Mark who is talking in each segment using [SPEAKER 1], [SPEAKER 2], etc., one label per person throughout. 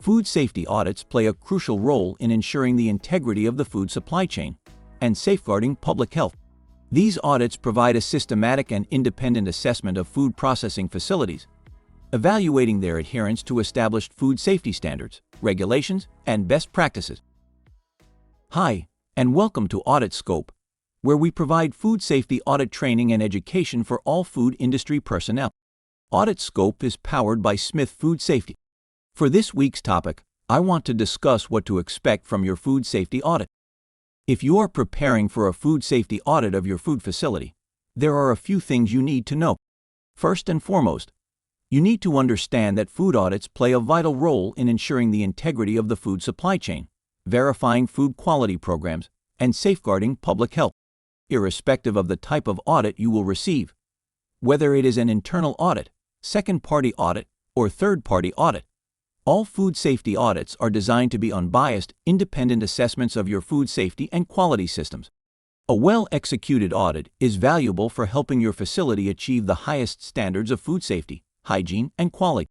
[SPEAKER 1] Food safety audits play a crucial role in ensuring the integrity of the food supply chain and safeguarding public health. These audits provide a systematic and independent assessment of food processing facilities, evaluating their adherence to established food safety standards, regulations, and best practices. Hi, and welcome to Audit Scope, where we provide food safety audit training and education for all food industry personnel. Audit Scope is powered by Smith Food Safety. For this week's topic, I want to discuss what to expect from your food safety audit. If you are preparing for a food safety audit of your food facility, there are a few things you need to know. First and foremost, you need to understand that food audits play a vital role in ensuring the integrity of the food supply chain, verifying food quality programs, and safeguarding public health. Irrespective of the type of audit you will receive, whether it is an internal audit, second-party audit, or third-party audit, all food safety audits are designed to be unbiased, independent assessments of your food safety and quality systems. A well-executed audit is valuable for helping your facility achieve the highest standards of food safety, hygiene, and quality.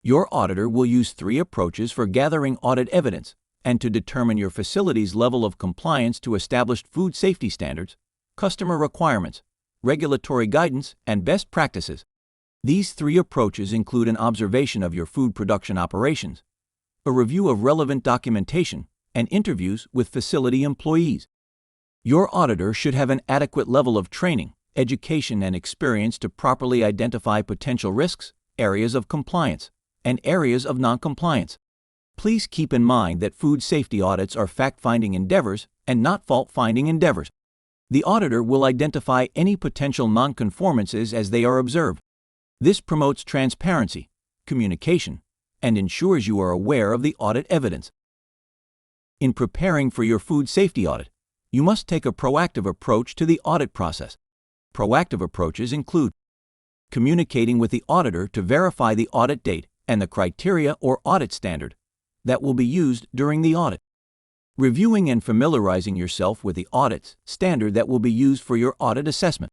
[SPEAKER 1] Your auditor will use 3 approaches for gathering audit evidence and to determine your facility's level of compliance to established food safety standards, customer requirements, regulatory guidance, and best practices. These 3 approaches include an observation of your food production operations, a review of relevant documentation, and interviews with facility employees. Your auditor should have an adequate level of training, education, and experience to properly identify potential risks, areas of compliance, and areas of non-compliance. Please keep in mind that food safety audits are fact-finding endeavors and not fault-finding endeavors. The auditor will identify any potential non-conformances as they are observed. This promotes transparency, communication, and ensures you are aware of the audit evidence. In preparing for your food safety audit, you must take a proactive approach to the audit process. Proactive approaches include communicating with the auditor to verify the audit date and the criteria or audit standard that will be used during the audit. Reviewing and familiarizing yourself with the audit standard that will be used for your audit assessment.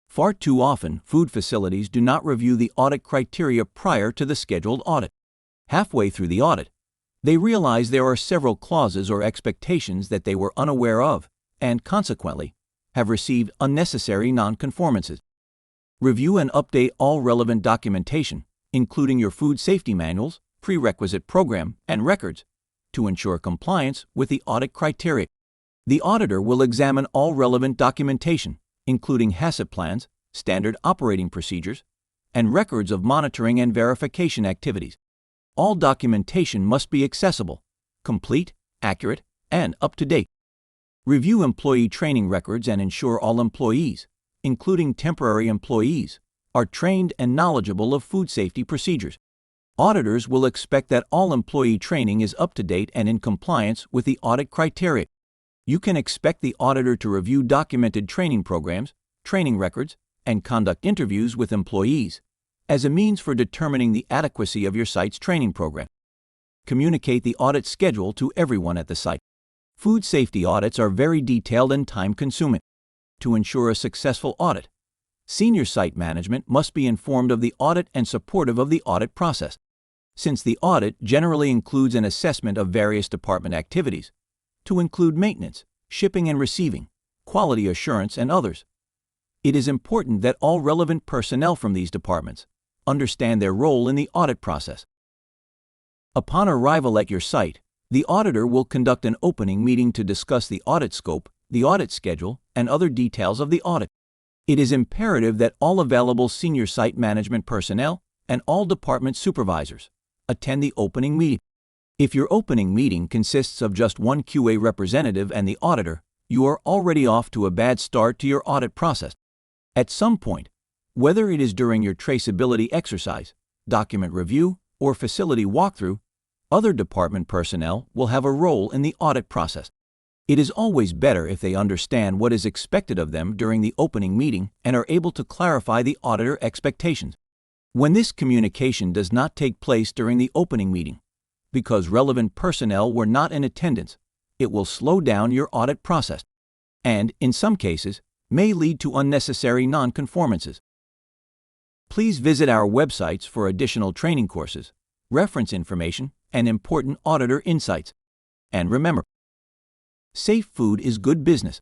[SPEAKER 1] Far too often, food facilities do not review the audit criteria prior to the scheduled audit. Halfway through the audit, they realize there are several clauses or expectations that they were unaware of and, consequently, have received unnecessary non-conformances. Review and update all relevant documentation, including your food safety manuals, prerequisite program, and records, to ensure compliance with the audit criteria. The auditor will examine all relevant documentation, including HACCP plans, standard operating procedures, and records of monitoring and verification activities. All documentation must be accessible, complete, accurate, and up-to-date. Review employee training records and ensure all employees, including temporary employees, are trained and knowledgeable of food safety procedures. Auditors will expect that all employee training is up-to-date and in compliance with the audit criteria. You can expect the auditor to review documented training programs, training records, and conduct interviews with employees as a means for determining the adequacy of your site's training program. Communicate the audit schedule to everyone at the site. Food safety audits are very detailed and time-consuming. To ensure a successful audit, senior site management must be informed of the audit and supportive of the audit process. Since the audit generally includes an assessment of various department activities, to include maintenance, shipping and receiving, quality assurance, and others, it is important that all relevant personnel from these departments understand their role in the audit process. Upon arrival at your site, the auditor will conduct an opening meeting to discuss the audit scope, the audit schedule, and other details of the audit. It is imperative that all available senior site management personnel and all department supervisors attend the opening meeting. If your opening meeting consists of just one QA representative and the auditor, you are already off to a bad start to your audit process. At some point, whether it is during your traceability exercise, document review, or facility walkthrough, other department personnel will have a role in the audit process. It is always better if they understand what is expected of them during the opening meeting and are able to clarify the auditor expectations. When this communication does not take place during the opening meeting, because relevant personnel were not in attendance, it will slow down your audit process and, in some cases, may lead to unnecessary non-conformances. Please visit our websites for additional training courses, reference information, and important auditor insights. And remember, safe food is good business,